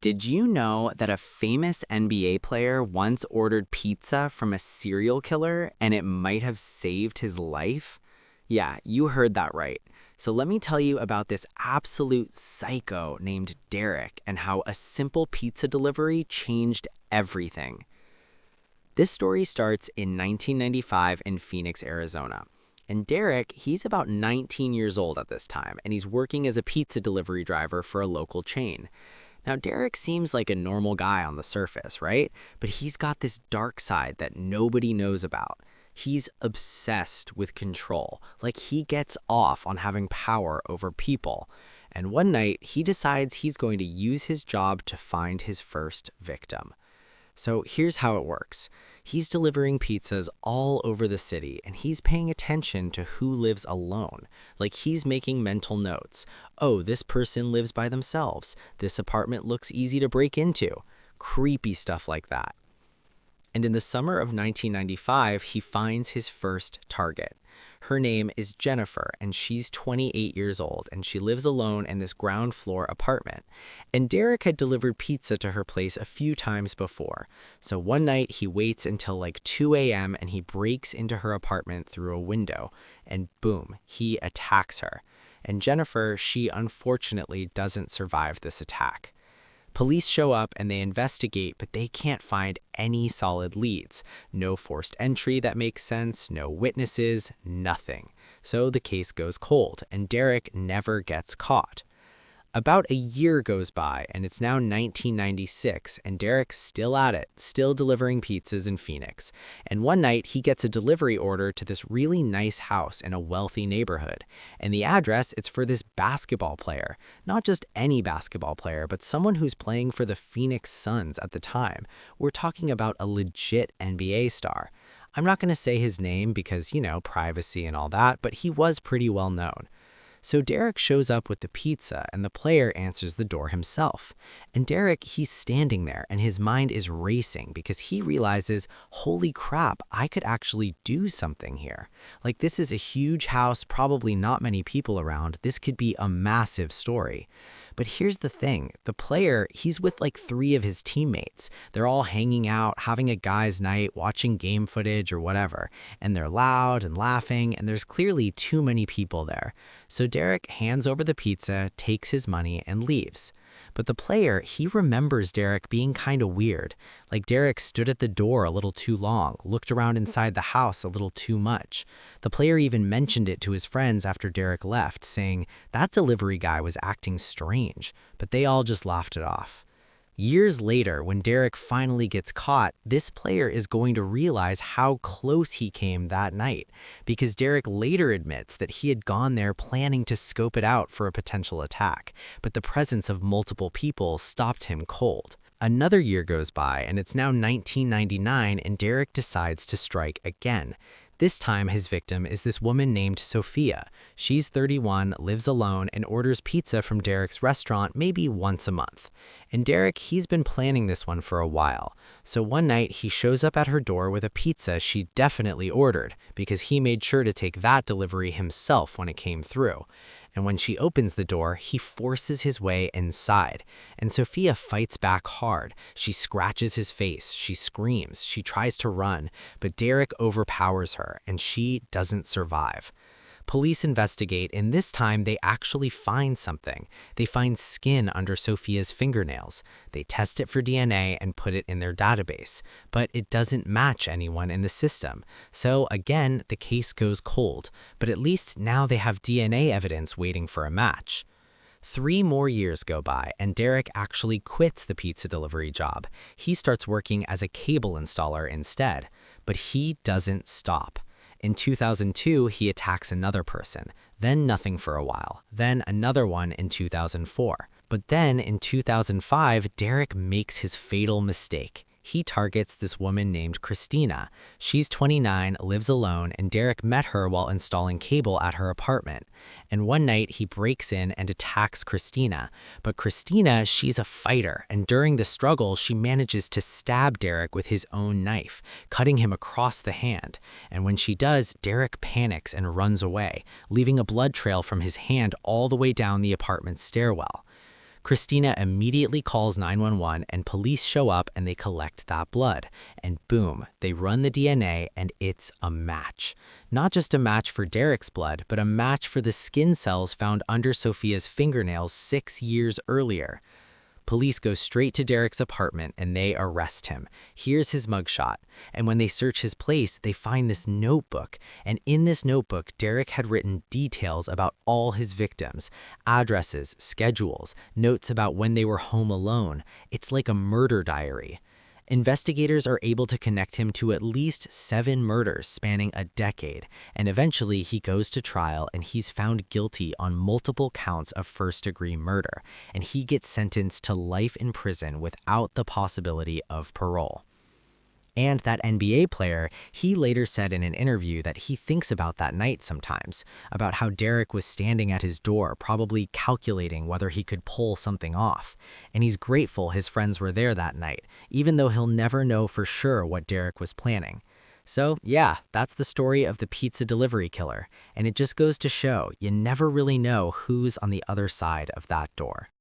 Did you know that a famous NBA player once ordered pizza from a serial killer and it might have saved his life? Yeah, you heard that right. So let me tell you about this absolute psycho named Derek and how a simple pizza delivery changed everything. This story starts in 1995 in Phoenix, Arizona. And Derek, he's about 19 years old at this time, and he's working as a pizza delivery driver for a local chain. Now, Derek seems like a normal guy on the surface, right? But he's got this dark side that nobody knows about. He's obsessed with control, like he gets off on having power over people. And one night, he decides he's going to use his job to find his first victim. So here's how it works. He's delivering pizzas all over the city, and he's paying attention to who lives alone. Like he's making mental notes. Oh, this person lives by themselves. This apartment looks easy to break into. Creepy stuff like that. And in the summer of 1995, he finds his first target. Her name is Jennifer, and she's 28 years old, and she lives alone in this ground floor apartment. And Derek had delivered pizza to her place a few times before. So one night, he waits until like 2 a.m. and he breaks into her apartment through a window. And boom, he attacks her. And Jennifer, she unfortunately doesn't survive this attack. Police show up and they investigate, but they can't find any solid leads. No forced entry that makes sense, no witnesses, nothing. So the case goes cold, and Derek never gets caught. About a year goes by, and it's now 1996, and Derek's still at it, still delivering pizzas in Phoenix. And one night, he gets a delivery order to this really nice house in a wealthy neighborhood. And the address, it's for this basketball player. Not just any basketball player, but someone who's playing for the Phoenix Suns at the time. We're talking about a legit NBA star. I'm not going to say his name because, privacy and all that, but he was pretty well known. So Derek shows up with the pizza and the player answers the door himself. And Derek, he's standing there and his mind is racing because he realizes, holy crap, I could actually do something here. Like this is a huge house, probably not many people around. This could be a massive story. But here's the thing, the player, he's with like 3 of his teammates. They're all hanging out, having a guy's night, watching game footage or whatever. And they're loud and laughing, and there's clearly too many people there. So Derek hands over the pizza, takes his money, and leaves. But the player, he remembers Derek being kind of weird. Like Derek stood at the door a little too long, looked around inside the house a little too much. The player even mentioned it to his friends after Derek left, saying that delivery guy was acting strange, but they all just laughed it off. Years later, when Derek finally gets caught, this player is going to realize how close he came that night, because Derek later admits that he had gone there planning to scope it out for a potential attack, but the presence of multiple people stopped him cold. Another year goes by, and it's now 1999, and Derek decides to strike again. This time, his victim is this woman named Sophia. She's 31, lives alone, and orders pizza from Derek's restaurant maybe once a month. And Derek, he's been planning this one for a while. So one night, he shows up at her door with a pizza she definitely ordered, because he made sure to take that delivery himself when it came through. And when she opens the door, he forces his way inside. And Sophia fights back hard. She scratches his face, she screams, she tries to run, but Derek overpowers her, and she doesn't survive. Police investigate, and this time they actually find something. They find skin under Sophia's fingernails. They test it for DNA and put it in their database, but it doesn't match anyone in the system. So again, the case goes cold, but at least now they have DNA evidence waiting for a match. 3 more years go by, and Derek actually quits the pizza delivery job. He starts working as a cable installer instead, but he doesn't stop. In 2002, he attacks another person, then nothing for a while, then another one in 2004. But then in 2005, Derek makes his fatal mistake. He targets this woman named Christina. She's 29, lives alone, and Derek met her while installing cable at her apartment. And one night, he breaks in and attacks Christina. But Christina, she's a fighter, and during the struggle, she manages to stab Derek with his own knife, cutting him across the hand. And when she does, Derek panics and runs away, leaving a blood trail from his hand all the way down the apartment stairwell. Christina immediately calls 911 and police show up and they collect that blood. And boom, they run the DNA and it's a match. Not just a match for Derek's blood, but a match for the skin cells found under Sophia's fingernails 6 years earlier. Police go straight to Derek's apartment and they arrest him. Here's his mugshot. And when they search his place, they find this notebook. And in this notebook, Derek had written details about all his victims, addresses, schedules, notes about when they were home alone. It's like a murder diary. Investigators are able to connect him to at least 7 murders spanning a decade, and eventually he goes to trial and he's found guilty on multiple counts of first-degree murder, and he gets sentenced to life in prison without the possibility of parole. And that NBA player, he later said in an interview that he thinks about that night sometimes, about how Derek was standing at his door, probably calculating whether he could pull something off. And he's grateful his friends were there that night, even though he'll never know for sure what Derek was planning. So yeah, that's the story of the pizza delivery killer. And it just goes to show you never really know who's on the other side of that door.